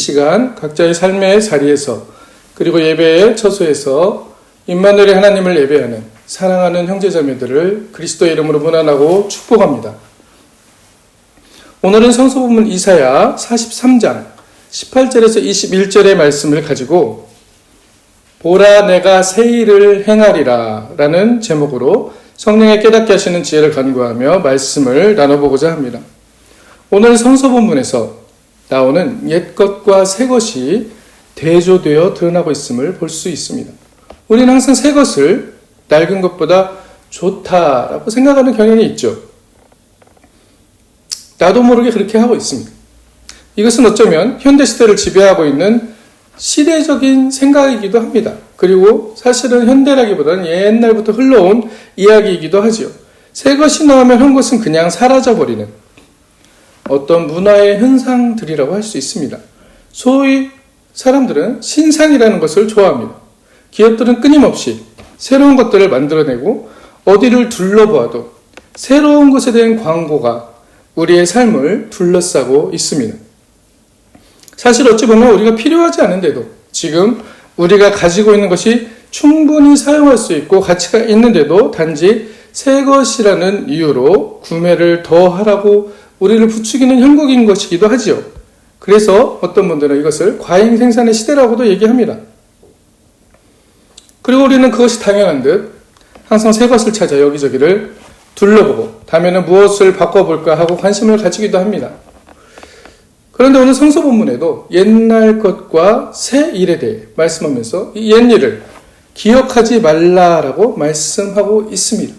시간 각자의 삶의 자리에서 그리고 예배의 처소에서 임마누엘의 하나님을 예배하는 사랑하는 형제자매들을 그리스도의 이름으로 문안하고 축복합니다. 오늘은 성서본문 이사야 43장 18절에서 21절의 말씀을 가지고 보라 내가 새 일을 행하리라 라는 제목으로 성령의 깨닫게 하시는 지혜를 간구하며 말씀을 나눠보고자 합니다. 오늘 성서본문에서 나오는 옛것과 새것이 대조되어 드러나고 있음을 볼 수 있습니다. 우리는 항상 새것을 낡은 것보다 좋다라고 생각하는 경향이 있죠. 나도 모르게 그렇게 하고 있습니다. 이것은 어쩌면 현대시대를 지배하고 있는 시대적인 생각이기도 합니다. 그리고 사실은 현대라기보다는 옛날부터 흘러온 이야기이기도 하지요. 새 것이 나오면 한 것은 그냥 사라져버리는 어떤 문화의 현상들이라고 할 수 있습니다. 소위 사람들은 신상이라는 것을 좋아합니다. 기업들은 끊임없이 새로운 것들을 만들어내고 어디를 둘러보아도 새로운 것에 대한 광고가 우리의 삶을 둘러싸고 있습니다. 사실 어찌 보면 우리가 필요하지 않은데도 지금 우리가 가지고 있는 것이 충분히 사용할 수 있고 가치가 있는데도 단지 새 것이라는 이유로 구매를 더 하라고 우리를 부추기는 형국인 것이기도 하지요. 그래서 어떤 분들은 이것을 과잉 생산의 시대라고도 얘기합니다. 그리고 우리는 그것이 당연한 듯 항상 새 것을 찾아 여기저기를 둘러보고 다음에는 무엇을 바꿔볼까 하고 관심을 가지기도 합니다. 그런데 오늘 성서 본문에도 옛날 것과 새 일에 대해 말씀하면서 이 옛일을 기억하지 말라라고 말씀하고 있습니다.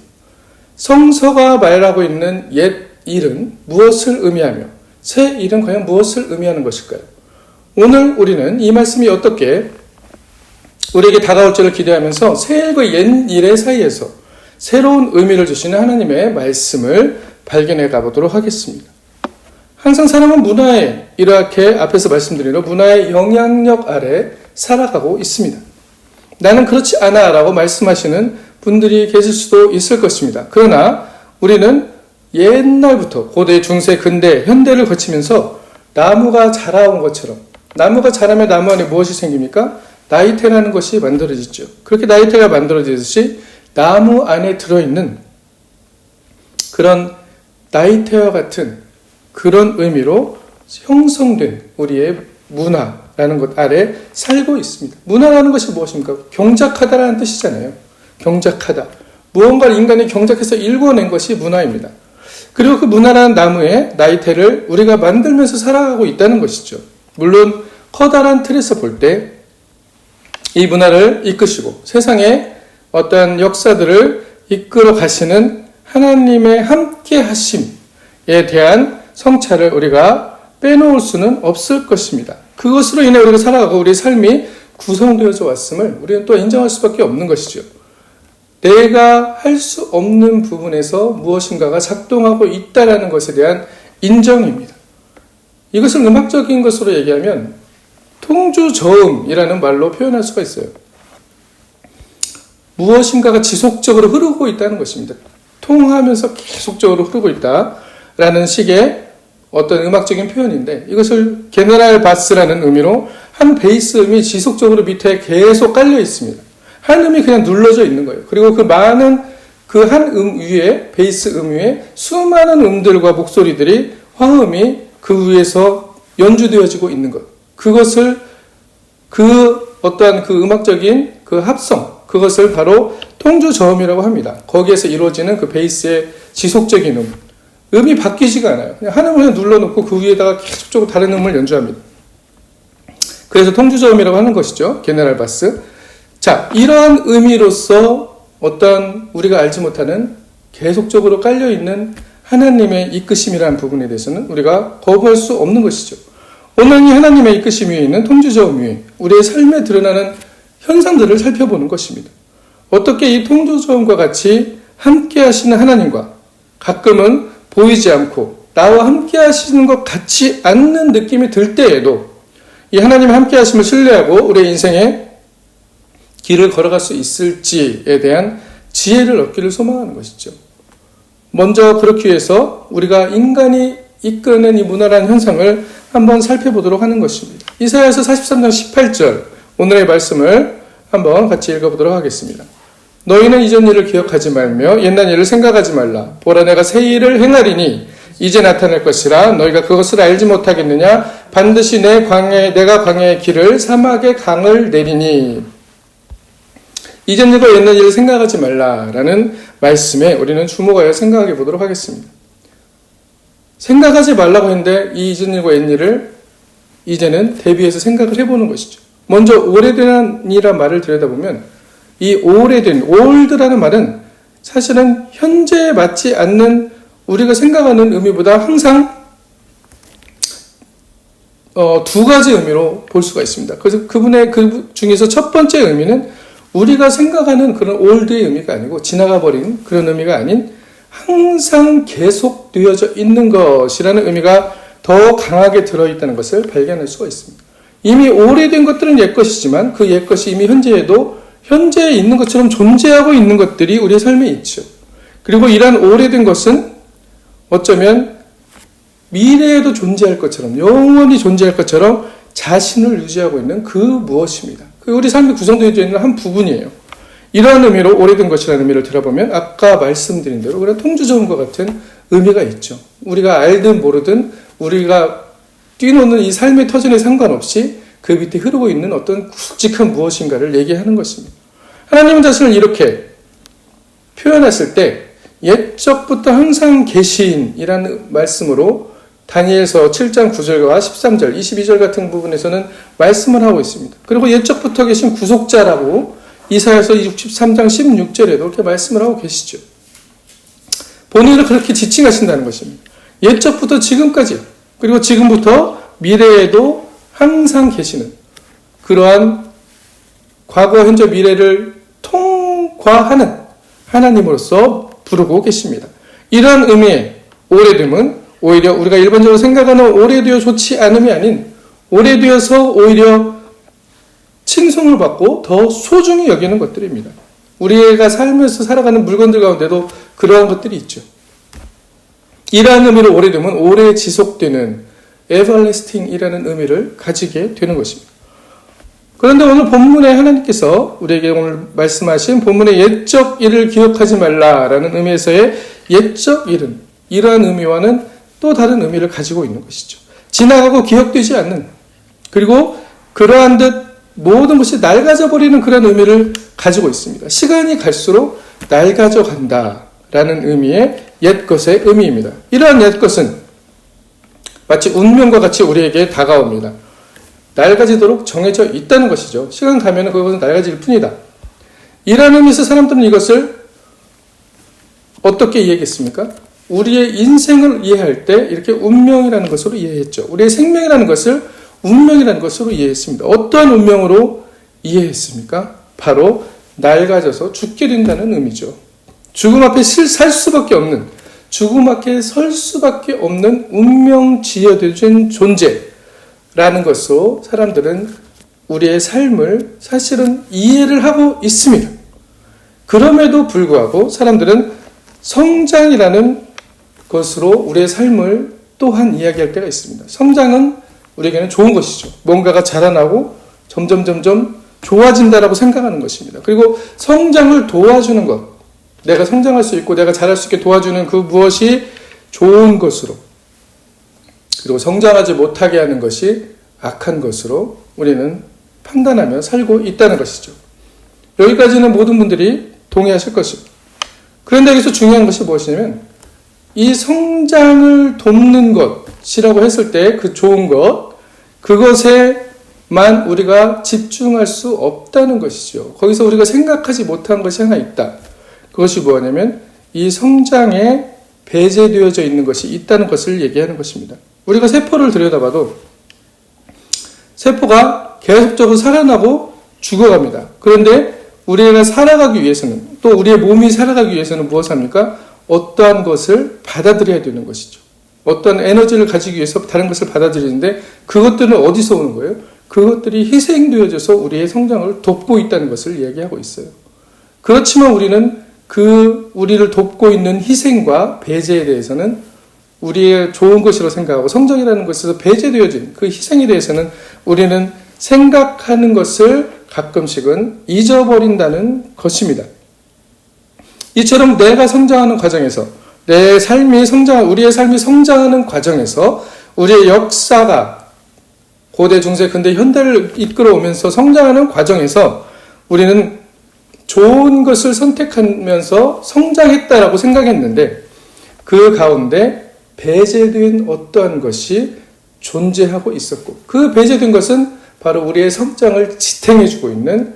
성서가 말하고 있는 옛 일은 무엇을 의미하며 새 일은 과연 무엇을 의미하는 것일까요? 오늘 우리는 이 말씀이 어떻게 우리에게 다가올지를 기대하면서 새 일과 옛 일의 사이에서 새로운 의미를 주시는 하나님의 말씀을 발견해 가보도록 하겠습니다. 항상 사람은 문화에 이렇게 앞에서 말씀드린 문화의 영향력 아래 살아가고 있습니다. 나는 그렇지 않아 라고 말씀하시는 분들이 계실 수도 있을 것입니다. 그러나 우리는 옛날부터 고대, 중세, 근대, 현대를 거치면서 나무가 자라온 것처럼 나무가 자라면 나무 안에 무엇이 생깁니까? 나이테라는 것이 만들어지죠. 그렇게 나이테가 만들어지듯이 나무 안에 들어있는 그런 나이테와 같은 그런 의미로 형성된 우리의 문화라는 것 아래 살고 있습니다. 문화라는 것이 무엇입니까? 경작하다라는 뜻이잖아요. 경작하다. 무언가를 인간이 경작해서 일궈낸 것이 문화입니다. 그리고 그 문화라는 나무의 나이테를 우리가 만들면서 살아가고 있다는 것이죠. 물론 커다란 틀에서 볼 때 이 문화를 이끄시고 세상의 어떠한 역사들을 이끌어 가시는 하나님의 함께 하심에 대한 성찰을 우리가 빼놓을 수는 없을 것입니다. 그것으로 인해 우리가 살아가고 우리의 삶이 구성되어져 왔음을 우리는 또 인정할 수밖에 없는 것이죠. 내가 할 수 없는 부분에서 무엇인가가 작동하고 있다는 것에 대한 인정입니다. 이것을 음악적인 것으로 얘기하면 통주저음이라는 말로 표현할 수가 있어요. 무엇인가가 지속적으로 흐르고 있다는 것입니다. 통하면서 계속적으로 흐르고 있다라는 식의 어떤 음악적인 표현인데 이것을 제너럴 바스라는 의미로 한 베이스 음이 지속적으로 밑에 계속 깔려 있습니다. 한 음이 그냥 눌러져 있는 거예요. 그리고 그 많은 그 한 음 위에 베이스 음 위에 수많은 음들과 목소리들이 화음이 그 위에서 연주되어지고 있는 것. 그것을 그 어떠한 그 음악적인 그 합성 그것을 바로 통주저음이라고 합니다. 거기에서 이루어지는 그 베이스의 지속적인 음. 음이 바뀌지가 않아요. 그냥 한 음을 그냥 눌러놓고 그 위에다가 계속적으로 다른 음을 연주합니다. 그래서 통주저음이라고 하는 것이죠. 제너럴 바스. 자, 이러한 의미로서 어떤 우리가 알지 못하는 계속적으로 깔려있는 하나님의 이끄심이라는 부분에 대해서는 우리가 거부할 수 없는 것이죠. 오늘 이 하나님의 이끄심 위에 있는 통주저음 위에 우리의 삶에 드러나는 현상들을 살펴보는 것입니다. 어떻게 이 통주저음과 같이 함께 하시는 하나님과 가끔은 보이지 않고 나와 함께 하시는 것 같지 않는 느낌이 들 때에도 이 하나님의 함께 하심을 신뢰하고 우리의 인생에 길을 걸어갈 수 있을지에 대한 지혜를 얻기를 소망하는 것이죠. 먼저 그렇기 위해서 우리가 인간이 이끄는 이 문화라는 현상을 한번 살펴보도록 하는 것입니다. 이사야서 43장 18절 오늘의 말씀을 한번 같이 읽어보도록 하겠습니다. 너희는 이전 일을 기억하지 말며 옛날 일을 생각하지 말라. 보라 내가 새 일을 행하리니 이제 나타날 것이라. 너희가 그것을 알지 못하겠느냐. 반드시 내가 광야의 길을 사막의 강을 내리니. 이전 일과 옛날 일을 생각하지 말라라는 말씀에 우리는 주목하여 생각해 보도록 하겠습니다. 생각하지 말라고 했는데 이 이전 일과 옛 일을 이제는 대비해서 생각을 해보는 것이죠. 먼저 오래된이라는 말을 들여다보면 이 오래된, 올드라는 말은 사실은 현재에 맞지 않는 우리가 생각하는 의미보다 항상 두 가지 의미로 볼 수가 있습니다. 그래서 그 중에서 첫 번째 의미는 우리가 생각하는 그런 올드의 의미가 아니고 지나가 버린 그런 의미가 아닌 항상 계속되어져 있는 것이라는 의미가 더 강하게 들어있다는 것을 발견할 수가 있습니다. 이미 오래된 것들은 옛것이지만 그 옛것이 이미 현재에 있는 것처럼 존재하고 있는 것들이 우리의 삶에 있죠. 그리고 이러한 오래된 것은 어쩌면 미래에도 존재할 것처럼 영원히 존재할 것처럼 자신을 유지하고 있는 그 무엇입니다. 그 우리 삶이 구성되어 있는 한 부분이에요. 이러한 의미로 오래된 것이라는 의미를 들어보면 아까 말씀드린 대로 그런 통주정음과 같은 의미가 있죠. 우리가 알든 모르든 우리가 뛰노는 이 삶의 터전에 상관없이 그 밑에 흐르고 있는 어떤 굵직한 무엇인가를 얘기하는 것입니다. 하나님은 자신을 이렇게 표현했을 때 옛적부터 항상 계신이라는 말씀으로 다니엘서 7장 9절과 13절, 22절 같은 부분에서는 말씀을 하고 있습니다. 그리고 옛적부터 계신 구속자라고 이사야서 63장 16절에도 그렇게 말씀을 하고 계시죠. 본인을 그렇게 지칭하신다는 것입니다. 옛적부터 지금까지, 그리고 지금부터 미래에도 항상 계시는 그러한 과거, 현재, 미래를 통과하는 하나님으로서 부르고 계십니다. 이러한 의미의 오래됨은 오히려 우리가 일반적으로 생각하는 오래되어 좋지 않음이 아닌 오래되어서 오히려 칭송을 받고 더 소중히 여기는 것들입니다. 우리가 살면서 살아가는 물건들 가운데도 그러한 것들이 있죠. 이러한 의미로 오래되면 오래 지속되는 everlasting이라는 의미를 가지게 되는 것입니다. 그런데 오늘 본문에 하나님께서 우리에게 오늘 말씀하신 본문의 옛적 일을 기억하지 말라라는 의미에서의 옛적 일은 이러한 의미와는 또 다른 의미를 가지고 있는 것이죠. 지나가고 기억되지 않는, 그리고 그러한 듯 모든 것이 낡아져 버리는 그런 의미를 가지고 있습니다. 시간이 갈수록 낡아져 간다라는 의미의 옛것의 의미입니다. 이러한 옛것은 마치 운명과 같이 우리에게 다가옵니다. 낡아지도록 정해져 있다는 것이죠. 시간 가면 그것은 낡아질 뿐이다. 이라는 의미에서 사람들은 이것을 어떻게 이해했겠습니까? 우리의 인생을 이해할 때 이렇게 운명이라는 것으로 이해했죠. 우리의 생명이라는 것을 운명이라는 것으로 이해했습니다. 어떠한 운명으로 이해했습니까? 바로 낡아져서 죽게 된다는 의미죠. 죽음 앞에 살 수밖에 없는, 죽음 앞에 설 수밖에 없는 운명 지어진 존재라는 것으로 사람들은 우리의 삶을 사실은 이해를 하고 있습니다. 그럼에도 불구하고 사람들은 성장이라는 것으로 우리의 삶을 또한 이야기할 때가 있습니다. 성장은 우리에게는 좋은 것이죠. 뭔가가 자라나고 점점 좋아진다라고 생각하는 것입니다. 그리고 성장을 도와주는 것, 내가 성장할 수 있고 내가 자랄 수 있게 도와주는 그 무엇이 좋은 것으로, 그리고 성장하지 못하게 하는 것이 악한 것으로 우리는 판단하며 살고 있다는 것이죠. 여기까지는 모든 분들이 동의하실 것입니다. 그런데 여기서 중요한 것이 무엇이냐면 이 성장을 돕는 것이라고 했을 때 그 좋은 것, 그것에만 우리가 집중할 수 없다는 것이죠. 거기서 우리가 생각하지 못한 것이 하나 있다. 그것이 뭐냐면 이 성장에 배제되어져 있는 것이 있다는 것을 얘기하는 것입니다. 우리가 세포를 들여다봐도 세포가 계속적으로 살아나고 죽어갑니다. 그런데 우리가 살아가기 위해서는, 또 우리의 몸이 살아가기 위해서는 무엇을 합니까? 어떠한 것을 받아들여야 되는 것이죠. 어떠한 에너지를 가지기 위해서 다른 것을 받아들이는데 그것들은 어디서 오는 거예요? 그것들이 희생되어져서 우리의 성장을 돕고 있다는 것을 얘기하고 있어요. 그렇지만 우리는 우리를 돕고 있는 희생과 배제에 대해서는 우리의 좋은 것이라고 생각하고 성장이라는 것에서 배제되어진 그 희생에 대해서는 우리는 생각하는 것을 가끔씩은 잊어버린다는 것입니다. 이처럼 내가 성장하는 과정에서 우리의 삶이 성장하는 과정에서 우리의 역사가 고대, 중세, 근대, 현대를 이끌어오면서 성장하는 과정에서 우리는 좋은 것을 선택하면서 성장했다라고 생각했는데 그 가운데 배제된 어떠한 것이 존재하고 있었고 그 배제된 것은 바로 우리의 성장을 지탱해주고 있는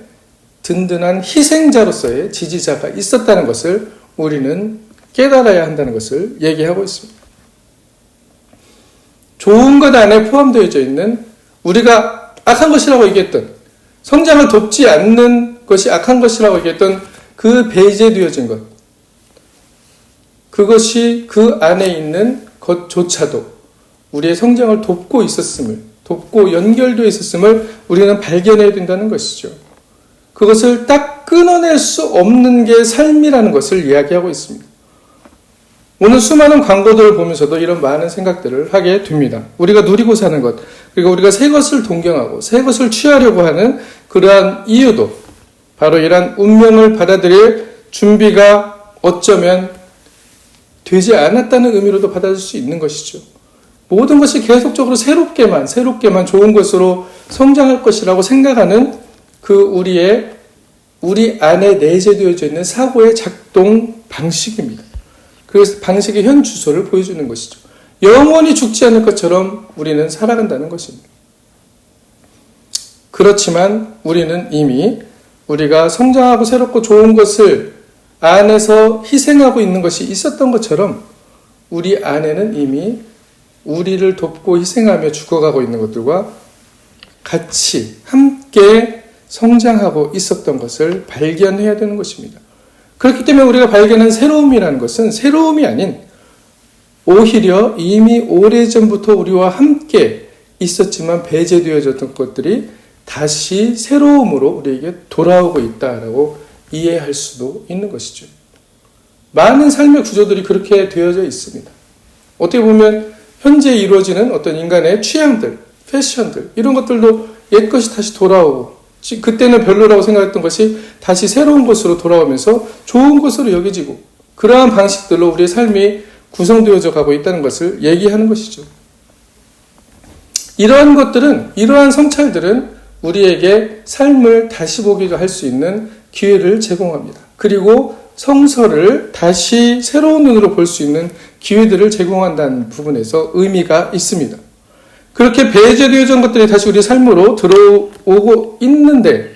든든한 희생자로서의 지지자가 있었다는 것을 우리는 깨달아야 한다는 것을 얘기하고 있습니다. 좋은 것 안에 포함되어져 있는 우리가 악한 것이라고 얘기했던 성장을 돕지 않는 것이 악한 것이라고 얘기했던 그 배제되어진 것 그것이 그 안에 있는 것조차도 우리의 성장을 돕고 있었음을 돕고 연결되어 있었음을 우리는 발견해야 된다는 것이죠. 그것을 딱 끊어낼 수 없는 게 삶이라는 것을 이야기하고 있습니다. 오늘 수많은 광고들을 보면서도 이런 많은 생각들을 하게 됩니다. 우리가 누리고 사는 것, 그리고 우리가 새 것을 동경하고 새 것을 취하려고 하는 그러한 이유도 바로 이러한 운명을 받아들일 준비가 어쩌면 되지 않았다는 의미로도 받아들일 수 있는 것이죠. 모든 것이 계속적으로 새롭게만 좋은 것으로 성장할 것이라고 생각하는 그 우리 안에 내재되어져 있는 사고의 작동 방식입니다. 그 방식의 현 주소를 보여주는 것이죠. 영원히 죽지 않을 것처럼 우리는 살아간다는 것입니다. 그렇지만 우리는 이미 우리가 성장하고 새롭고 좋은 것을 안에서 희생하고 있는 것이 있었던 것처럼 우리 안에는 이미 우리를 돕고 희생하며 죽어가고 있는 것들과 같이 함께 성장하고 있었던 것을 발견해야 되는 것입니다. 그렇기 때문에 우리가 발견한 새로움이라는 것은 새로움이 아닌 오히려 이미 오래전부터 우리와 함께 있었지만 배제되어졌던 것들이 다시 새로움으로 우리에게 돌아오고 있다라고 이해할 수도 있는 것이죠. 많은 삶의 구조들이 그렇게 되어져 있습니다. 어떻게 보면 현재 이루어지는 어떤 인간의 취향들, 패션들 이런 것들도 옛것이 다시 돌아오고 그때는 별로라고 생각했던 것이 다시 새로운 것으로 돌아오면서 좋은 것으로 여겨지고 그러한 방식들로 우리의 삶이 구성되어져 가고 있다는 것을 얘기하는 것이죠. 이러한 성찰들은 우리에게 삶을 다시 보기도 할 수 있는 기회를 제공합니다. 그리고 성서를 다시 새로운 눈으로 볼 수 있는 기회들을 제공한다는 부분에서 의미가 있습니다. 그렇게 배제되어진 것들이 다시 우리 삶으로 들어오고 있는데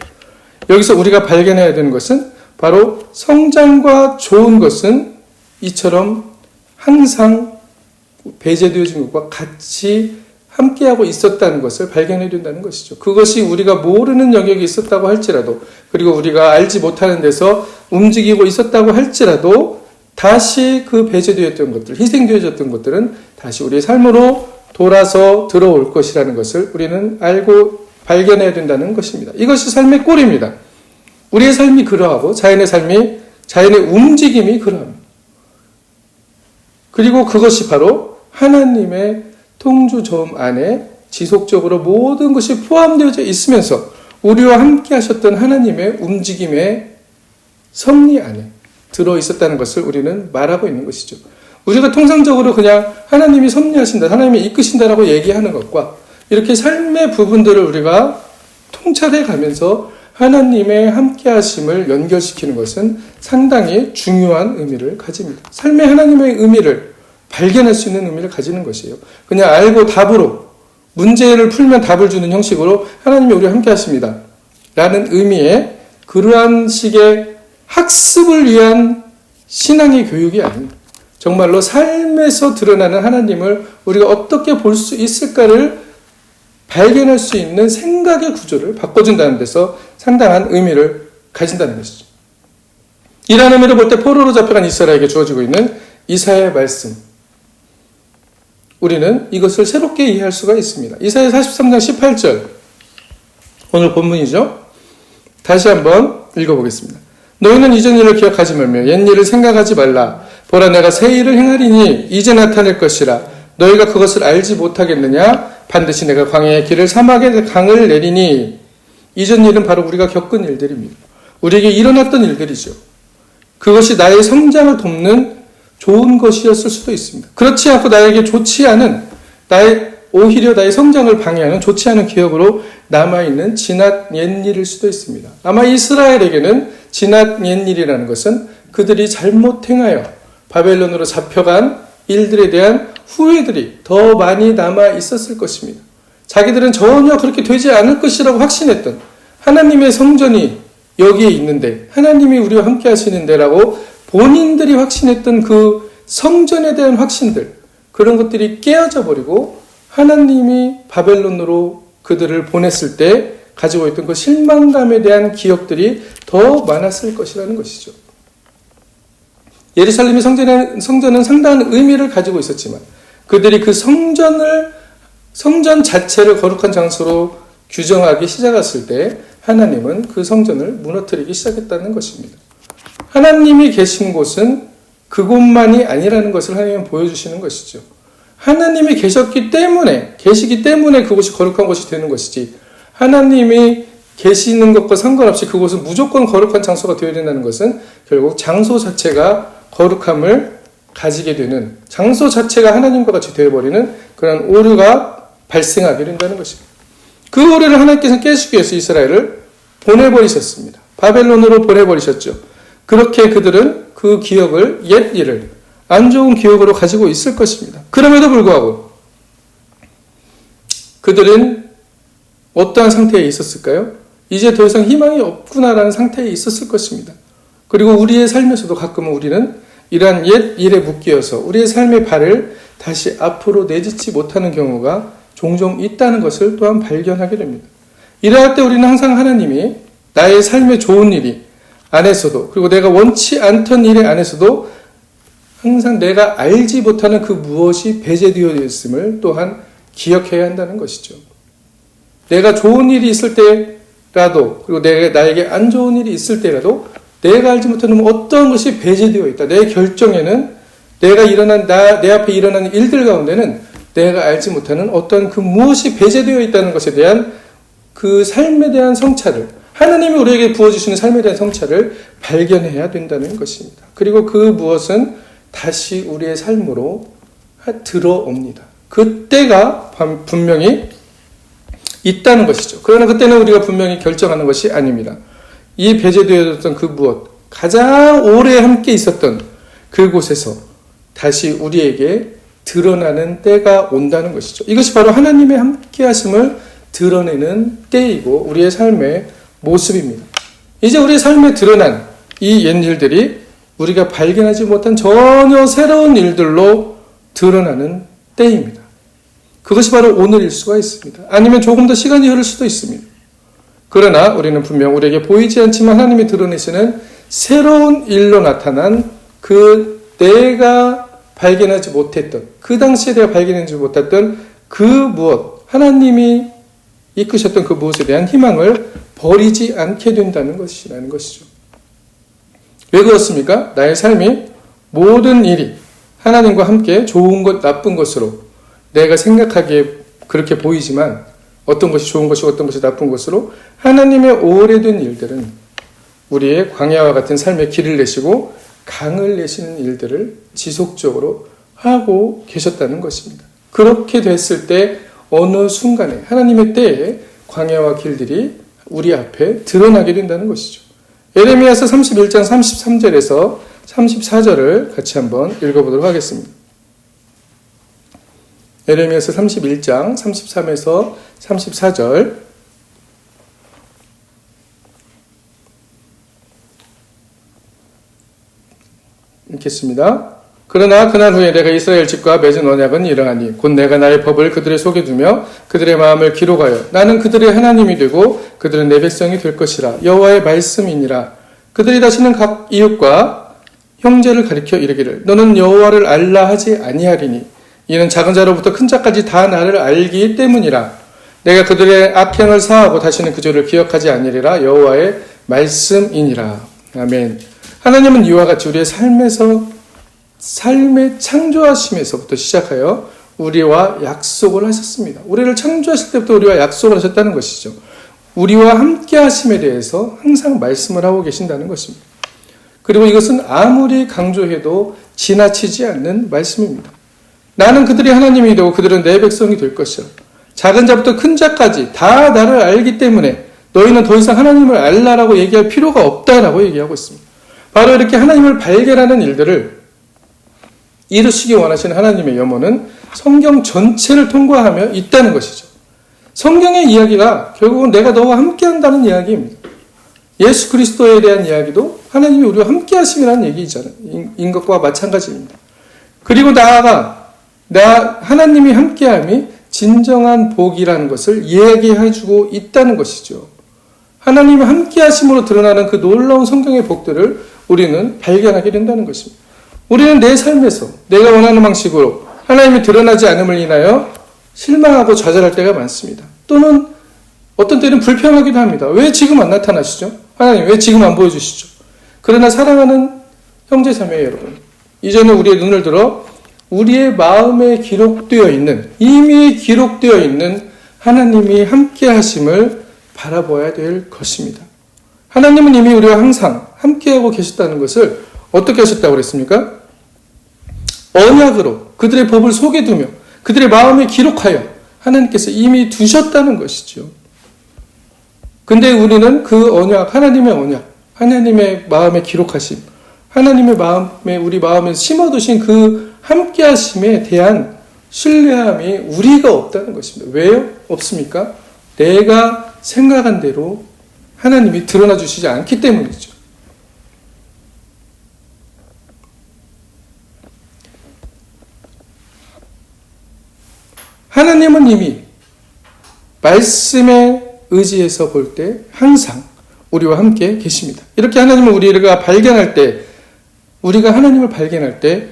여기서 우리가 발견해야 되는 것은 바로 성장과 좋은 것은 이처럼 항상 배제되어진 것과 같이 함께하고 있었다는 것을 발견해야 된다는 것이죠. 그것이 우리가 모르는 영역이 있었다고 할지라도 그리고 우리가 알지 못하는 데서 움직이고 있었다고 할지라도 다시 그 배제되었던 것들, 희생되어졌던 것들은 다시 우리의 삶으로 돌아서 들어올 것이라는 것을 우리는 알고 발견해야 된다는 것입니다. 이것이 삶의 꼴입니다. 우리의 삶이 그러하고 자연의 움직임이 그러합니다. 그리고 그것이 바로 하나님의 통주저음 안에 지속적으로 모든 것이 포함되어져 있으면서 우리와 함께 하셨던 하나님의 움직임의 섭리 안에 들어있었다는 것을 우리는 말하고 있는 것이죠. 우리가 통상적으로 그냥 하나님이 섭리하신다, 하나님이 이끄신다라고 얘기하는 것과 이렇게 삶의 부분들을 우리가 통찰해 가면서 하나님의 함께하심을 연결시키는 것은 상당히 중요한 의미를 가집니다. 삶의 하나님의 의미를 발견할 수 있는 의미를 가지는 것이에요. 그냥 알고 답으로 문제를 풀면 답을 주는 형식으로 하나님이 우리와 함께 하십니다 라는 의미의 그러한 식의 학습을 위한 신앙의 교육이 아닙니다. 정말로 삶에서 드러나는 하나님을 우리가 어떻게 볼 수 있을까를 발견할 수 있는 생각의 구조를 바꿔준다는 데서 상당한 의미를 가진다는 것이죠. 이러한 의미를 볼 때 포로로 잡혀간 이스라엘에게 주어지고 있는 이사야의 말씀, 우리는 이것을 새롭게 이해할 수가 있습니다. 이사야 43장 18절, 오늘 본문이죠. 다시 한번 읽어보겠습니다. 너희는 이전 일을 기억하지 말며 옛 일을 생각하지 말라. 보라 내가 새 일을 행하리니 이제 나타낼 것이라 너희가 그것을 알지 못하겠느냐 반드시 내가 광야의 길을 사막에 강을 내리니 이전 일은 바로 우리가 겪은 일들입니다. 우리에게 일어났던 일들이죠. 그것이 나의 성장을 돕는 좋은 것이었을 수도 있습니다. 그렇지 않고 나에게 좋지 않은 오히려 나의 성장을 방해하는 좋지 않은 기억으로 남아있는 지난 옛일일 수도 있습니다. 아마 이스라엘에게는 지난 옛일이라는 것은 그들이 잘못 행하여 바벨론으로 잡혀간 일들에 대한 후회들이 더 많이 남아 있었을 것입니다. 자기들은 전혀 그렇게 되지 않을 것이라고 확신했던 하나님의 성전이 여기에 있는데 하나님이 우리와 함께 하시는데 라고 본인들이 확신했던 그 성전에 대한 확신들, 그런 것들이 깨어져 버리고 하나님이 바벨론으로 그들을 보냈을 때 가지고 있던 그 실망감에 대한 기억들이 더 많았을 것이라는 것이죠. 예루살렘의 성전은 상당한 의미를 가지고 있었지만 그들이 그 성전 자체를 거룩한 장소로 규정하기 시작했을 때 하나님은 그 성전을 무너뜨리기 시작했다는 것입니다. 하나님이 계신 곳은 그곳만이 아니라는 것을 하나님은 보여주시는 것이죠. 하나님이 계시기 때문에 그곳이 거룩한 곳이 되는 것이지, 하나님이 계시는 것과 상관없이 그곳은 무조건 거룩한 장소가 되어야 된다는 것은 결국 장소 자체가 거룩함을 가지게 되는, 장소 자체가 하나님과 같이 되어버리는 그런 오류가 발생하게 된다는 것입니다. 그 오류를 하나님께서 깨시기 위해서 이스라엘을 보내버리셨습니다. 바벨론으로 보내버리셨죠. 그렇게 그들은 그 기억을, 옛 일을 안 좋은 기억으로 가지고 있을 것입니다. 그럼에도 불구하고 그들은 어떠한 상태에 있었을까요? 이제 더 이상 희망이 없구나라는 상태에 있었을 것입니다. 그리고 우리의 삶에서도 가끔은 우리는 이러한 옛 일에 묶여서 우리의 삶의 발을 다시 앞으로 내딛지 못하는 경우가 종종 있다는 것을 또한 발견하게 됩니다. 이러할 때 우리는 항상 하나님이 나의 삶의 좋은 일이 안에서도, 그리고 내가 원치 않던 일 안에서도 항상 내가 알지 못하는 그 무엇이 배제되어 있음을 또한 기억해야 한다는 것이죠. 내가 좋은 일이 있을 때라도, 그리고 나에게 안 좋은 일이 있을 때라도 내가 알지 못하는 어떤 것이 배제되어 있다. 내 결정에는 내 앞에 일어나는 일들 가운데는 내가 알지 못하는 어떤 그 무엇이 배제되어 있다는 것에 대한 그 삶에 대한 성찰을, 하나님이 우리에게 부어주시는 삶에 대한 성찰을 발견해야 된다는 것입니다. 그리고 그 무엇은 다시 우리의 삶으로 들어옵니다. 그때가 분명히 있다는 것이죠. 그러나 그때는 우리가 분명히 결정하는 것이 아닙니다. 이 배제되어졌던 그 무엇, 가장 오래 함께 있었던 그곳에서 다시 우리에게 드러나는 때가 온다는 것이죠. 이것이 바로 하나님의 함께 하심을 드러내는 때이고 우리의 삶의 모습입니다. 이제 우리의 삶에 드러난 이 옛일들이 우리가 발견하지 못한 전혀 새로운 일들로 드러나는 때입니다. 그것이 바로 오늘일 수가 있습니다. 아니면 조금 더 시간이 흐를 수도 있습니다. 그러나 우리는 분명 우리에게 보이지 않지만 하나님이 드러내시는 새로운 일로 나타난 그 내가 발견하지 못했던, 그 당시에 내가 발견하지 못했던 그 무엇, 하나님이 이끄셨던 그 무엇에 대한 희망을 버리지 않게 된다는 것이라는 것이죠. 왜 그렇습니까? 나의 삶이 모든 일이 하나님과 함께 좋은 것, 나쁜 것으로 내가 생각하기에 그렇게 보이지만 어떤 것이 좋은 것이고 어떤 것이 나쁜 것으로 하나님의 오래된 일들은 우리의 광야와 같은 삶의 길을 내시고 강을 내시는 일들을 지속적으로 하고 계셨다는 것입니다. 그렇게 됐을 때 어느 순간에 하나님의 때에 광야와 길들이 우리 앞에 드러나게 된다는 것이죠. 예레미야서 31장 33절에서 34절을 같이 한번 읽어보도록 하겠습니다. 예레미야서 31장 33에서 34절 읽겠습니다. 그러나 그날 후에 내가 이스라엘 집과 맺은 언약은 이러하니 곧 내가 나의 법을 그들의 속에 두며 그들의 마음을 기록하여 나는 그들의 하나님이 되고 그들은 내 백성이 될 것이라. 여호와의 말씀이니라. 그들이 다시는 각 이웃과 형제를 가리켜 이르기를 너는 여호와를 알라 하지 아니하리니 이는 작은 자로부터 큰 자까지 다 나를 알기 때문이라. 내가 그들의 악행을 사하고 다시는 그 죄를 기억하지 아니리라. 여호와의 말씀이니라. 아멘. 하나님은 이와 같이 우리의 삶에서 삶의 창조하심에서부터 시작하여 우리와 약속을 하셨습니다. 우리를 창조하실 때부터 우리와 약속을 하셨다는 것이죠. 우리와 함께 하심에 대해서 항상 말씀을 하고 계신다는 것입니다. 그리고 이것은 아무리 강조해도 지나치지 않는 말씀입니다. 나는 그들이 하나님이 되고 그들은 내 백성이 될 것이라. 작은 자부터 큰 자까지 다 나를 알기 때문에 너희는 더 이상 하나님을 알라라고 얘기할 필요가 없다라고 얘기하고 있습니다. 바로 이렇게 하나님을 발견하는 일들을 이루시기 원하시는 하나님의 염원은 성경 전체를 통과하며 있다는 것이죠. 성경의 이야기가 결국은 내가 너와 함께 한다는 이야기입니다. 예수 그리스도에 대한 이야기도 하나님이 우리와 함께 하심이라는 얘기잖아요. 인 것과 마찬가지입니다. 그리고 나아가 하나님이 함께함이 진정한 복이라는 것을 이야기해주고 있다는 것이죠. 하나님이 함께하심으로 드러나는 그 놀라운 성경의 복들을 우리는 발견하게 된다는 것입니다. 우리는 내 삶에서 내가 원하는 방식으로 하나님이 드러나지 않음을 인하여 실망하고 좌절할 때가 많습니다. 또는 어떤 때는 불평하기도 합니다. 왜 지금 안 나타나시죠? 하나님 왜 지금 안 보여주시죠? 그러나 사랑하는 형제자매 여러분, 이제는 우리의 눈을 들어 우리의 마음에 이미 기록되어 있는 하나님이 함께 하심을 바라봐야 될 것입니다. 하나님은 이미 우리와 항상 함께하고 계셨다는 것을 어떻게 하셨다고 그랬습니까? 언약으로 그들의 법을 속에 두며 그들의 마음에 기록하여 하나님께서 이미 두셨다는 것이죠. 근데 우리는 그 언약, 하나님의 언약, 하나님의 마음에 기록하심, 하나님의 마음에, 우리 마음에 심어두신 그 함께 하심에 대한 신뢰함이 우리가 없다는 것입니다. 왜요? 없습니까? 내가 생각한 대로 하나님이 드러나 주시지 않기 때문이죠. 하나님은 이미 말씀에 의지해서 볼 때 항상 우리와 함께 계십니다. 이렇게 하나님을 우리가 발견할 때, 우리가 하나님을 발견할 때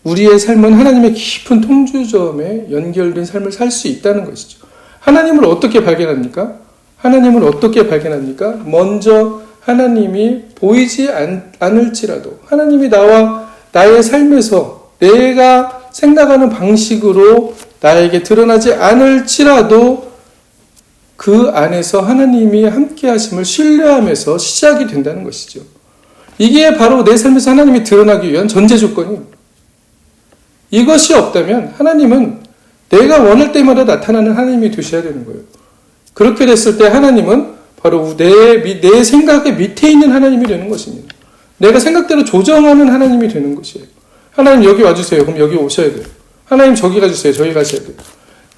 우리의 삶은 하나님의 깊은 통주점에 연결된 삶을 살 수 있다는 것이죠. 하나님을 어떻게 발견합니까? 하나님을 어떻게 발견합니까? 먼저 하나님이 보이지 않을지라도, 하나님이 나의 삶에서 내가 생각하는 방식으로 나에게 드러나지 않을지라도 그 안에서 하나님이 함께 하심을 신뢰하면서 시작이 된다는 것이죠. 이게 바로 내 삶에서 하나님이 드러나기 위한 전제 조건입니다. 이것이 없다면 하나님은 내가 원할 때마다 나타나는 하나님이 되셔야 되는 거예요. 그렇게 됐을 때 하나님은 바로 내 생각의 밑에 있는 하나님이 되는 것입니다. 내가 생각대로 조정하는 하나님이 되는 것이에요. 하나님 여기 와주세요. 그럼 여기 오셔야 돼요. 하나님 저기 가주세요. 저기 가셔야 돼요.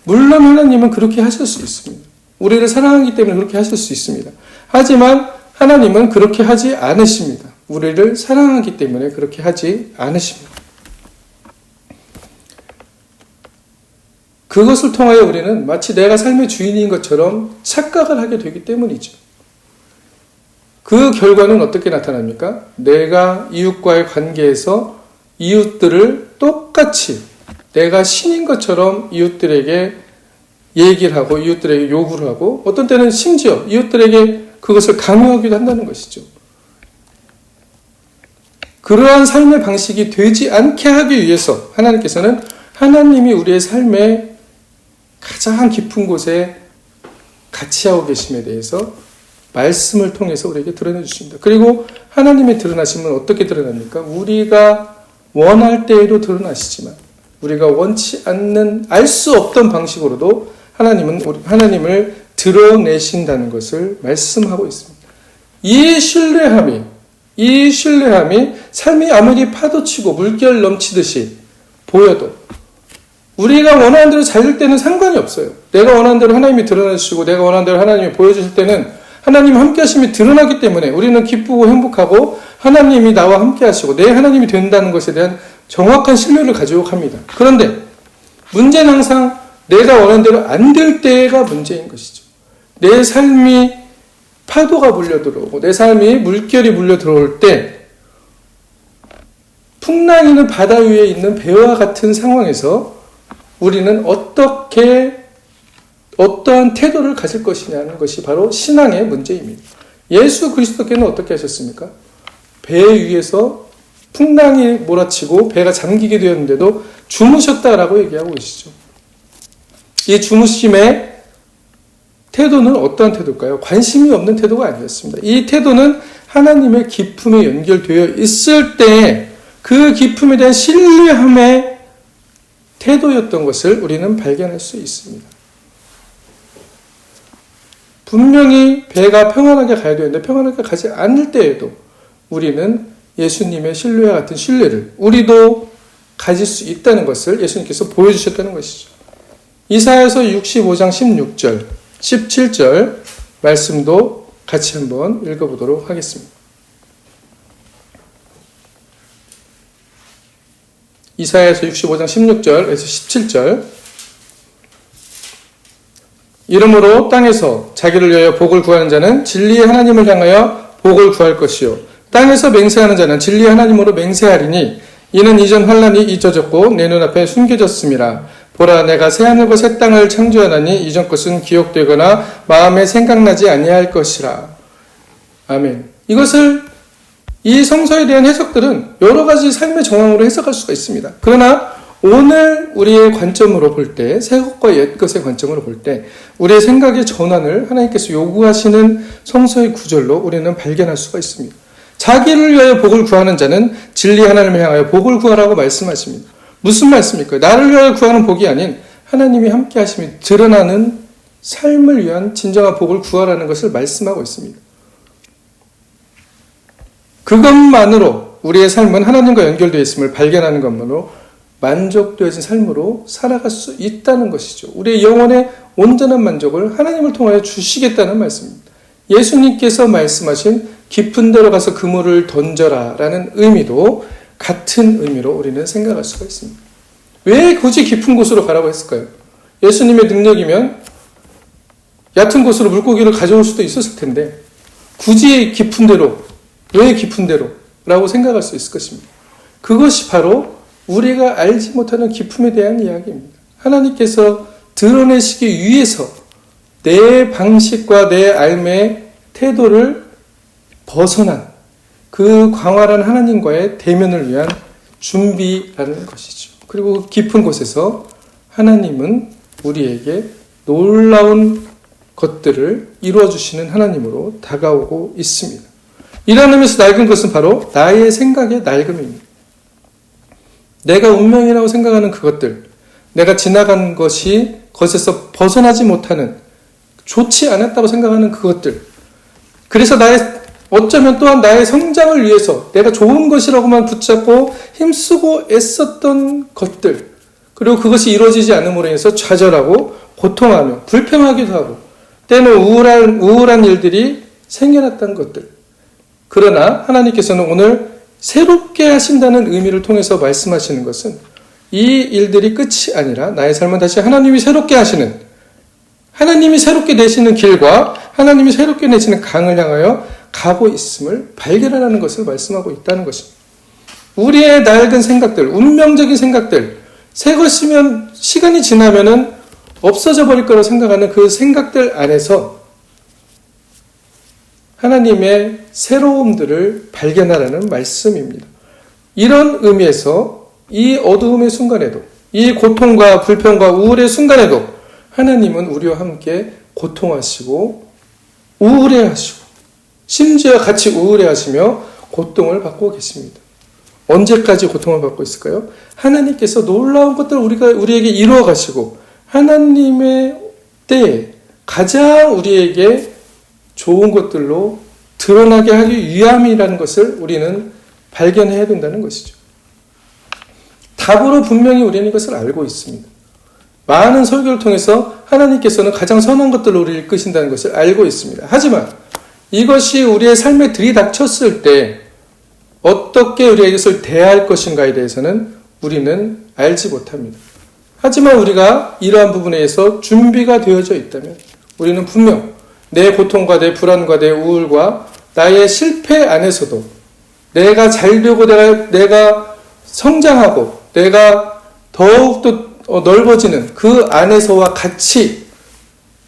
물론 하나님은 그렇게 하실 수 있습니다. 우리를 사랑하기 때문에 그렇게 하실 수 있습니다. 하지만 하나님은 그렇게 하지 않으십니다. 우리를 사랑하기 때문에 그렇게 하지 않으십니다. 그것을 통하여 우리는 마치 내가 삶의 주인인 것처럼 착각을 하게 되기 때문이죠. 그 결과는 어떻게 나타납니까? 내가 이웃과의 관계에서 이웃들을 똑같이 내가 신인 것처럼 이웃들에게 얘기를 하고 이웃들에게 요구를 하고 어떤 때는 심지어 이웃들에게 그것을 강요하기도 한다는 것이죠. 그러한 삶의 방식이 되지 않게 하기 위해서 하나님께서는 하나님이 우리의 삶의 가장 깊은 곳에 같이 하고 계심에 대해서 말씀을 통해서 우리에게 드러내 주십니다. 그리고 하나님의 드러나심은 어떻게 드러납니까? 우리가 원할 때에도 드러나시지만 우리가 원치 않는 알 수 없던 방식으로도 하나님은 하나님을 드러내신다는 것을 말씀하고 있습니다. 이 신뢰함이 삶이 아무리 파도치고 물결 넘치듯이 보여도 우리가 원하는 대로 잘 될 때는 상관이 없어요. 내가 원하는 대로 하나님이 드러내주시고 내가 원하는 대로 하나님이 보여주실 때는 하나님 함께 하심이 드러나기 때문에 우리는 기쁘고 행복하고 하나님이 나와 함께 하시고 내 하나님이 된다는 것에 대한 정확한 신뢰를 가지고 갑니다. 그런데 문제는 항상 내가 원하는 대로 안 될 때가 문제인 것이죠. 내 삶이 파도가 물려들어오고 내 삶이 물결이 물려들어올 때 풍랑이는 바다 위에 있는 배와 같은 상황에서 우리는 어떠한 태도를 가질 것이냐는 것이 바로 신앙의 문제입니다. 예수 그리스도께는 어떻게 하셨습니까? 배 위에서 풍랑이 몰아치고 배가 잠기게 되었는데도 주무셨다라고 얘기하고 계시죠. 이 주무심의 태도는 어떠한 태도일까요? 관심이 없는 태도가 아니었습니다. 이 태도는 하나님의 기품에 연결되어 있을 때 그 기품에 대한 신뢰함의 태도였던 것을 우리는 발견할 수 있습니다. 분명히 배가 평안하게 가야 되는데 평안하게 가지 않을 때에도 우리는 예수님의 신뢰와 같은 신뢰를 우리도 가질 수 있다는 것을 예수님께서 보여주셨다는 것이죠. 이사야서 65장 16절, 17절 말씀도 같이 한번 읽어보도록 하겠습니다. 이사야서 65장 16절에서 17절 이러므로 땅에서 자기를 위하여 복을 구하는 자는 진리의 하나님을 향하여 복을 구할 것이요 땅에서 맹세하는 자는 진리의 하나님으로 맹세하리니 이는 이전 환난이 잊어졌고 내 눈앞에 숨겨졌음이라. 보라 내가 새하늘과 새 땅을 창조하나니 이전 것은 기억되거나 마음에 생각나지 아니할 것이라. 아멘. 이것을 이 성서에 대한 해석들은 여러 가지 삶의 정황으로 해석할 수가 있습니다. 그러나 오늘 우리의 관점으로 볼 때, 새 것과 옛 것의 관점으로 볼 때 우리의 생각의 전환을 하나님께서 요구하시는 성서의 구절로 우리는 발견할 수가 있습니다. 자기를 위하여 복을 구하는 자는 진리 하나님을 향하여 복을 구하라고 말씀하십니다. 무슨 말씀입니까? 나를 위하여 구하는 복이 아닌 하나님이 함께 하심이 드러나는 삶을 위한 진정한 복을 구하라는 것을 말씀하고 있습니다. 그것만으로 우리의 삶은 하나님과 연결되어 있음을 발견하는 것만으로 만족되어진 삶으로 살아갈 수 있다는 것이죠. 우리의 영혼의 온전한 만족을 하나님을 통하여 주시겠다는 말씀입니다. 예수님께서 말씀하신 깊은 데로 가서 그물을 던져라 라는 의미도 같은 의미로 우리는 생각할 수가 있습니다. 왜 굳이 깊은 곳으로 가라고 했을까요? 예수님의 능력이면 얕은 곳으로 물고기를 가져올 수도 있었을 텐데 굳이 깊은 데로, 왜 깊은 데로? 라고 생각할 수 있을 것입니다. 그것이 바로 우리가 알지 못하는 기품에 대한 이야기입니다. 하나님께서 드러내시기 위해서 내 방식과 내 삶의 태도를 벗어난 그 광활한 하나님과의 대면을 위한 준비라는 것이죠. 그리고 깊은 곳에서 하나님은 우리에게 놀라운 것들을 이루어주시는 하나님으로 다가오고 있습니다. 이런 의미에서 낡은 것은 바로 나의 생각의 낡음입니다. 내가 운명이라고 생각하는 그것들, 내가 지나간 것이 그것에서 벗어나지 못하는, 좋지 않았다고 생각하는 그것들, 그래서 어쩌면 또한 나의 성장을 위해서 내가 좋은 것이라고만 붙잡고 힘쓰고 애썼던 것들, 그리고 그것이 이루어지지 않음으로 인해서 좌절하고 고통하며 불평하기도 하고 때는 우울한 일들이 생겨났던 것들. 그러나 하나님께서는 오늘 새롭게 하신다는 의미를 통해서 말씀하시는 것은 이 일들이 끝이 아니라 나의 삶은 다시 하나님이 새롭게 하시는, 하나님이 새롭게 내시는 길과 하나님이 새롭게 내시는 강을 향하여 가고 있음을 발견하라는 것을 말씀하고 있다는 것입니다. 우리의 낡은 생각들, 운명적인 생각들, 새 것이면 시간이 지나면은 없어져 버릴 거라고 생각하는 그 생각들 안에서 하나님의 새로움들을 발견하라는 말씀입니다. 이런 의미에서 이 어두움의 순간에도, 이 고통과 불평과 우울의 순간에도 하나님은 우리와 함께 고통하시고 우울해하시고 심지어 같이 우울해하시며 고통을 받고 계십니다. 언제까지 고통을 받고 있을까요? 하나님께서 놀라운 것들을 우리에게 이루어 가시고 하나님의 때에 가장 우리에게 좋은 것들로 드러나게 하기 위함이라는 것을 우리는 발견해야 된다는 것이죠. 답으로 분명히 우리는 이것을 알고 있습니다. 많은 설교를 통해서 하나님께서는 가장 선한 것들로 우리를 이끄신다는 것을 알고 있습니다. 하지만 이것이 우리의 삶에 들이닥쳤을 때 어떻게 우리가 이것을 대할 것인가에 대해서는 우리는 알지 못합니다. 하지만 우리가 이러한 부분에 의해서 준비가 되어져 있다면 우리는 분명 내 고통과 내 불안과 내 우울과 나의 실패 안에서도 내가 잘되고 내가 성장하고 내가 더욱더 넓어지는 그 안에서와 같이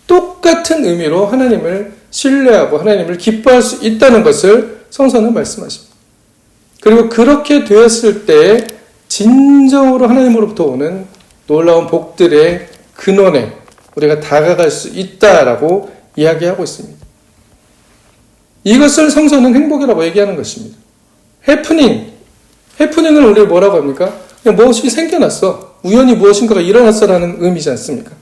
똑같은 의미로 하나님을 신뢰하고 하나님을 기뻐할 수 있다는 것을 성서는 말씀하십니다. 그리고 그렇게 되었을 때 진정으로 하나님으로부터 오는 놀라운 복들의 근원에 우리가 다가갈 수 있다라고 이야기하고 있습니다. 이것을 성서는 행복이라고 얘기하는 것입니다. 해프닝을 우리가 뭐라고 합니까? 그냥 무엇이 생겨났어. 우연히 무엇인가가 일어났어라는 의미지 않습니까?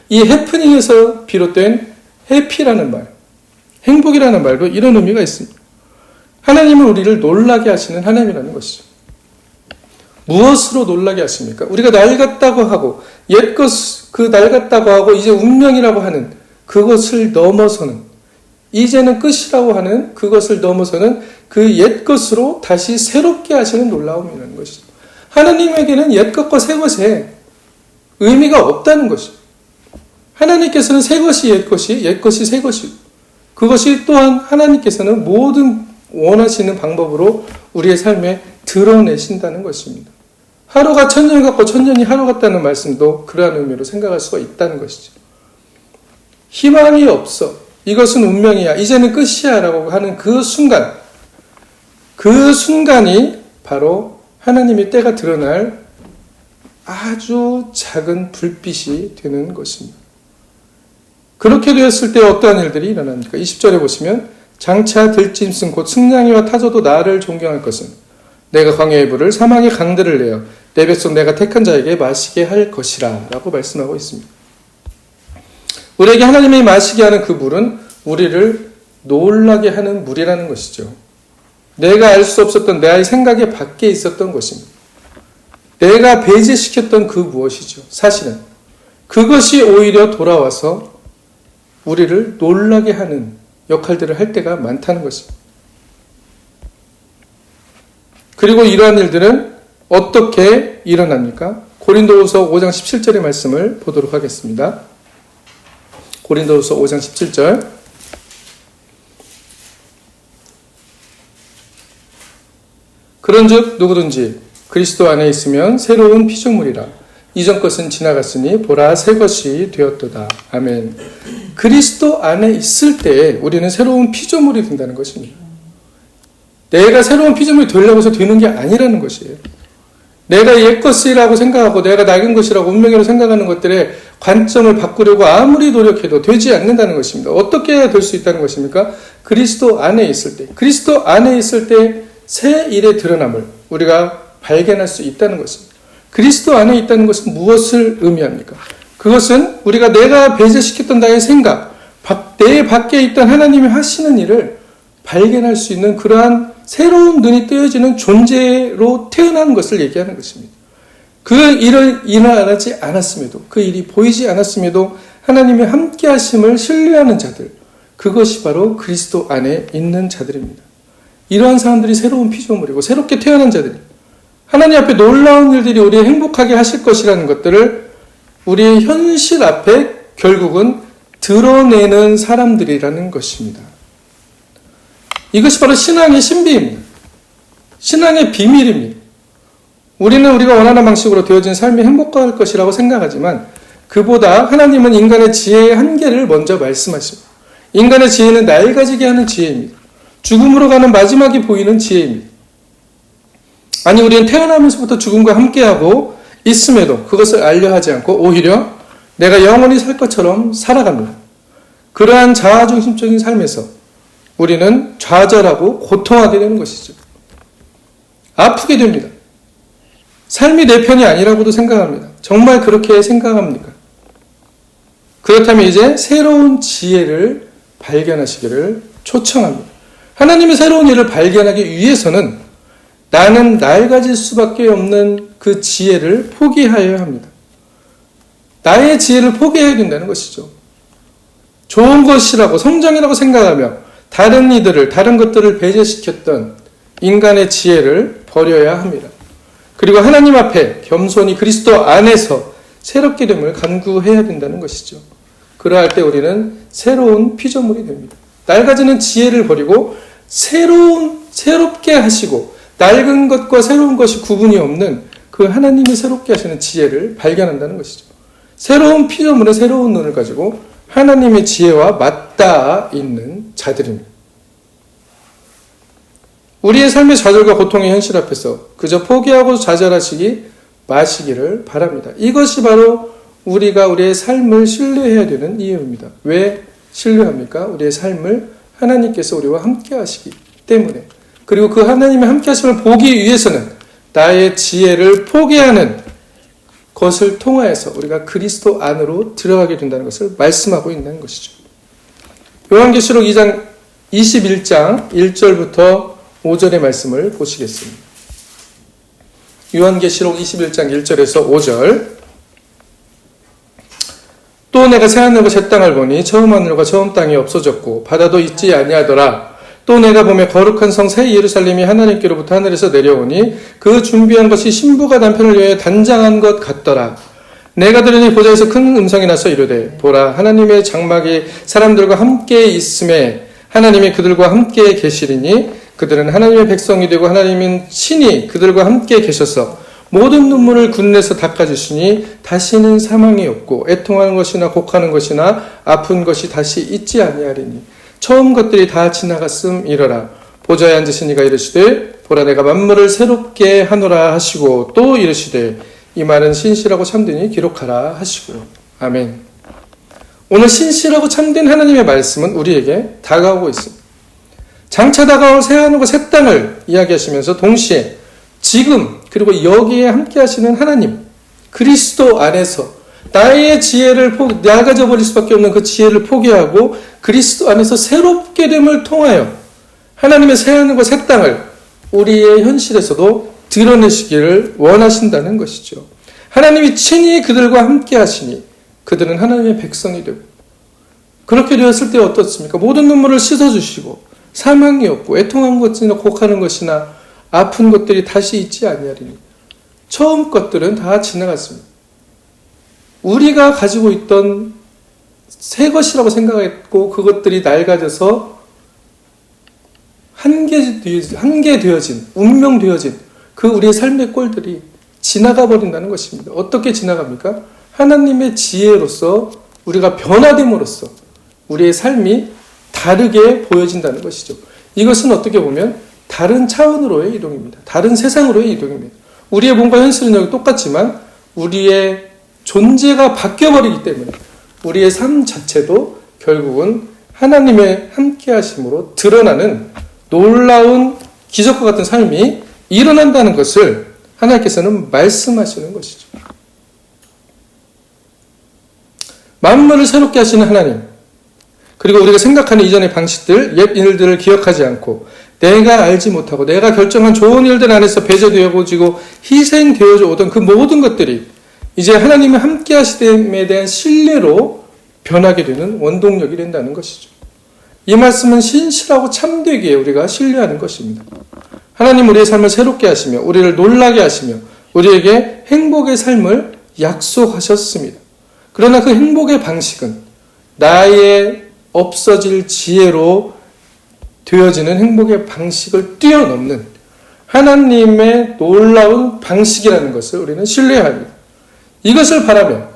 이 해프닝에서 비롯된 해피라는 말, 행복이라는 말도 이런 의미가 있습니다. 하나님은 우리를 놀라게 하시는 하나님이라는 것이죠. 무엇으로 놀라게 하십니까? 우리가 낡았다고 하고 그 낡았다고 하고 이제 운명이라고 하는 그것을 넘어서는, 이제는 끝이라고 하는 그것을 넘어서는 그 옛것으로 다시 새롭게 하시는 놀라움이라는 것이죠. 하나님에게는 옛것과 새것에 의미가 없다는 것이죠. 하나님께서는 새것이 옛것이, 옛것이 새것이고, 그것이 또한 하나님께서는 모든 원하시는 방법으로 우리의 삶에 드러내신다는 것입니다. 하루가 천년 같고 천년이 하루 같다는 말씀도 그러한 의미로 생각할 수가 있다는 것이죠. 희망이 없어. 이것은 운명이야. 이제는 끝이야. 라고 하는 그 순간이 바로 하나님의 때가 드러날 아주 작은 불빛이 되는 것입니다. 그렇게 되었을 때 어떠한 일들이 일어납니까? 20절에 보시면 장차 들짐승 곧 승냥이와 타조도 나를 존경할 것은 내가 광야의 불을 사막의 강들을 내어 내 백성 내가 택한 자에게 마시게 할 것이라 라고 말씀하고 있습니다. 우리에게 하나님이 마시게 하는 그 물은 우리를 놀라게 하는 물이라는 것이죠. 내가 알 수 없었던 내 생각의 밖에 있었던 것입니다. 내가 배제시켰던 그 무엇이죠. 사실은 그것이 오히려 돌아와서 우리를 놀라게 하는 역할들을 할 때가 많다는 것입니다. 그리고 이러한 일들은 어떻게 일어납니까? 고린도후서 5장 17절의 말씀을 보도록 하겠습니다. 고린도후서 5장 17절. 그런즉 누구든지 그리스도 안에 있으면 새로운 피조물이라. 이전 것은 지나갔으니 보라 새 것이 되었도다. 아멘. 그리스도 안에 있을 때 우리는 새로운 피조물이 된다는 것입니다. 내가 새로운 피조물이 되려고 해서 되는 게 아니라는 것이에요. 내가 옛것이라고 생각하고 내가 낡은 것이라고 운명이라고 생각하는 것들의 관점을 바꾸려고 아무리 노력해도 되지 않는다는 것입니다. 어떻게 해야 될 수 있다는 것입니까? 그리스도 안에 있을 때, 그리스도 안에 있을 때 새 일의 드러남을 우리가 발견할 수 있다는 것입니다. 그리스도 안에 있다는 것은 무엇을 의미합니까? 그것은 내가 배제시켰던 나의 생각, 내 밖에 있던 하나님이 하시는 일을 발견할 수 있는 그러한 새로운 눈이 뜨여지는 존재로 태어난 것을 얘기하는 것입니다. 그 일을 일어나지 않았음에도, 그 일이 보이지 않았음에도 하나님의 함께 하심을 신뢰하는 자들, 그것이 바로 그리스도 안에 있는 자들입니다. 이러한 사람들이 새로운 피조물이고 새롭게 태어난 자들, 하나님 앞에 놀라운 일들이 우리를 행복하게 하실 것이라는 것들을 우리의 현실 앞에 결국은 드러내는 사람들이라는 것입니다. 이것이 바로 신앙의 신비입니다. 신앙의 비밀입니다. 우리는 우리가 원하는 방식으로 되어진 삶이 행복할 것이라고 생각하지만 그보다 하나님은 인간의 지혜의 한계를 먼저 말씀하십니다. 인간의 지혜는 낡아지게 하는 지혜입니다. 죽음으로 가는 마지막이 보이는 지혜입니다. 아니, 우리는 태어나면서부터 죽음과 함께하고 있음에도 그것을 알려 하지 않고 오히려 내가 영원히 살 것처럼 살아갑니다. 그러한 자아중심적인 삶에서 우리는 좌절하고 고통하게 되는 것이죠. 아프게 됩니다. 삶이 내 편이 아니라고도 생각합니다. 정말 그렇게 생각합니까? 그렇다면 이제 새로운 지혜를 발견하시기를 초청합니다. 하나님의 새로운 일을 발견하기 위해서는 나는 낡아질 수밖에 없는 그 지혜를 포기하여야 합니다. 나의 지혜를 포기해야 된다는 것이죠. 좋은 것이라고 성장이라고 생각하며 다른 것들을 배제시켰던 인간의 지혜를 버려야 합니다. 그리고 하나님 앞에 겸손히 그리스도 안에서 새롭게 됨을 간구해야 된다는 것이죠. 그러할 때 우리는 새로운 피조물이 됩니다. 낡아지는 지혜를 버리고 새롭게 하시고 낡은 것과 새로운 것이 구분이 없는 그 하나님이 새롭게 하시는 지혜를 발견한다는 것이죠. 새로운 피조물은 새로운 눈을 가지고 하나님의 지혜와 맞닿아 있는 자들입니다. 우리의 삶의 좌절과 고통의 현실 앞에서 그저 포기하고 좌절하시기 마시기를 바랍니다. 이것이 바로 우리가 우리의 삶을 신뢰해야 되는 이유입니다. 왜 신뢰합니까? 우리의 삶을 하나님께서 우리와 함께 하시기 때문에. 그리고 그 하나님의 함께 하심을 보기 위해서는 나의 지혜를 포기하는 것을 통하여서 우리가 그리스도 안으로 들어가게 된다는 것을 말씀하고 있는 것이죠. 요한계시록 21장 1절부터 5절의 말씀을 보시겠습니다. 요한계시록 21장 1절에서 5절. 또 내가 새하늘과 새 땅을 보니 처음 하늘과 처음 땅이 없어졌고 바다도 있지 아니하더라. 또 내가 보매 거룩한 성 새 예루살렘이 하나님께로부터 하늘에서 내려오니 그 준비한 것이 신부가 남편을 위하여 단장한 것 같더라. 내가 들으니 보좌에서 큰 음성이 나서 이르되 보라 하나님의 장막이 사람들과 함께 있음에 하나님이 그들과 함께 계시리니 그들은 하나님의 백성이 되고 하나님은 친히 그들과 함께 계셔서 모든 눈물을 굳내서 닦아주시니 다시는 사망이 없고 애통하는 것이나 곡하는 것이나 아픈 것이 다시 있지 아니하리니 처음 것들이 다 지나갔음이러라. 보좌에 앉으신 이가 이르시되 보라 내가 만물을 새롭게 하노라 하시고 또 이르시되 이 말은 신실하고 참되니 기록하라 하시고. 아멘. 오늘 신실하고 참된 하나님의 말씀은 우리에게 다가오고 있습니다. 장차 다가올 새하늘과 새 땅을 이야기하시면서 동시에 지금 그리고 여기에 함께 하시는 하나님 그리스도 안에서 나의 지혜를 나가져 버릴 수밖에 없는 그 지혜를 포기하고 그리스도 안에서 새롭게 됨을 통하여 하나님의 새하늘과 새 땅을 우리의 현실에서도 드러내시기를 원하신다는 것이죠. 하나님이 친히 그들과 함께 하시니 그들은 하나님의 백성이 되고 그렇게 되었을 때 어떻습니까? 모든 눈물을 씻어주시고 사망이 없고 애통한 것이나 곡하는 것이나 아픈 것들이 다시 있지 아니하리니 처음 것들은 다 지나갔습니다. 우리가 가지고 있던 새 것이라고 생각했고 그것들이 낡아져서 한계되어진 운명되어진 그 우리의 삶의 꼴들이 지나가 버린다는 것입니다. 어떻게 지나갑니까? 하나님의 지혜로서 우리가 변화됨으로써 우리의 삶이 다르게 보여진다는 것이죠. 이것은 어떻게 보면 다른 차원으로의 이동입니다. 다른 세상으로의 이동입니다. 우리의 몸과 현실은 여기 똑같지만 우리의 존재가 바뀌어버리기 때문에 우리의 삶 자체도 결국은 하나님의 함께하심으로 드러나는 놀라운 기적과 같은 삶이 일어난다는 것을 하나님께서는 말씀하시는 것이죠. 만물을 새롭게 하시는 하나님, 그리고 우리가 생각하는 이전의 방식들, 옛 일들을 기억하지 않고 내가 알지 못하고 내가 결정한 좋은 일들 안에서 배제되어지고 희생되어져 오던 그 모든 것들이 이제 하나님이 함께 하시됨에 대한 신뢰로 변하게 되는 원동력이 된다는 것이죠. 이 말씀은 신실하고 참되기에 우리가 신뢰하는 것입니다. 하나님 우리의 삶을 새롭게 하시며 우리를 놀라게 하시며 우리에게 행복의 삶을 약속하셨습니다. 그러나 그 행복의 방식은 나의 없어질 지혜로 되어지는 행복의 방식을 뛰어넘는 하나님의 놀라운 방식이라는 것을 우리는 신뢰해야 합니다. 이것을 바라며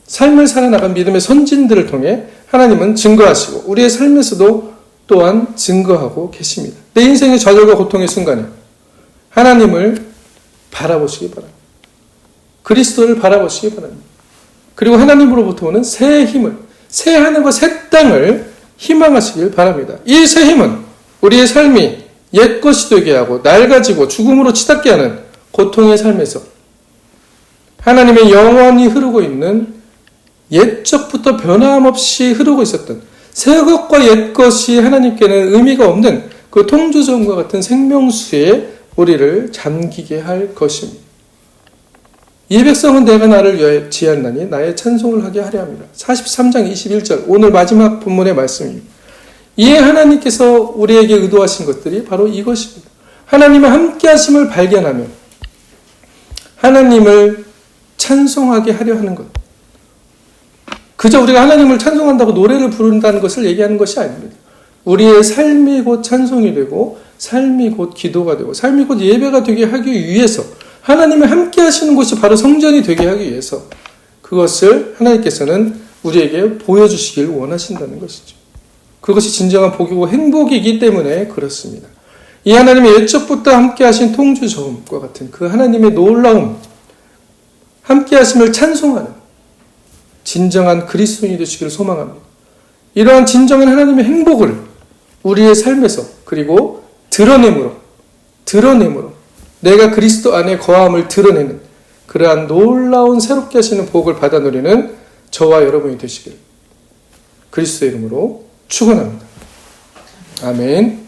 삶을 살아나간 믿음의 선진들을 통해 하나님은 증거하시고 우리의 삶에서도 또한 증거하고 계십니다. 내 인생의 좌절과 고통의 순간에 하나님을 바라보시기 바랍니다. 그리스도를 바라보시기 바랍니다. 그리고 하나님으로부터 오는 새 힘을, 새 하늘과 새 땅을 희망하시길 바랍니다. 이 새 힘은 우리의 삶이 옛것이 되게 하고 낡아지고 죽음으로 치닫게 하는 고통의 삶에서 하나님의 영원히 흐르고 있는 옛적부터 변함없이 흐르고 있었던 새 것과 옛 것이 하나님께는 의미가 없는 그 통조점과 같은 생명수에 우리를 잠기게 할 것입니다. 이 백성은 내가 나를 위하여 지었나니 나의 찬송을 하게 하려 합니다. 43장 21절 오늘 마지막 본문의 말씀입니다. 이에 하나님께서 우리에게 의도하신 것들이 바로 이것입니다. 하나님의 함께 하심을 발견하며 하나님을 찬송하게 하려 하는 것. 그저 우리가 하나님을 찬송한다고 노래를 부른다는 것을 얘기하는 것이 아닙니다. 우리의 삶이 곧 찬송이 되고 삶이 곧 기도가 되고 삶이 곧 예배가 되게 하기 위해서 하나님의 함께 하시는 곳이 바로 성전이 되게 하기 위해서 그것을 하나님께서는 우리에게 보여주시길 원하신다는 것이죠. 그것이 진정한 복이고 행복이기 때문에 그렇습니다. 이 하나님의 옛적부터 함께 하신 통주저음과 같은 그 하나님의 놀라움, 함께 하심을 찬송하는 진정한 그리스도인이 되시기를 소망합니다. 이러한 진정한 하나님의 행복을 우리의 삶에서 그리고 드러냄으로 내가 그리스도 안에 거함을 드러내는 그러한 놀라운 새롭게 하시는 복을 받아 누리는 저와 여러분이 되시기를 그리스도의 이름으로 축원합니다. 아멘.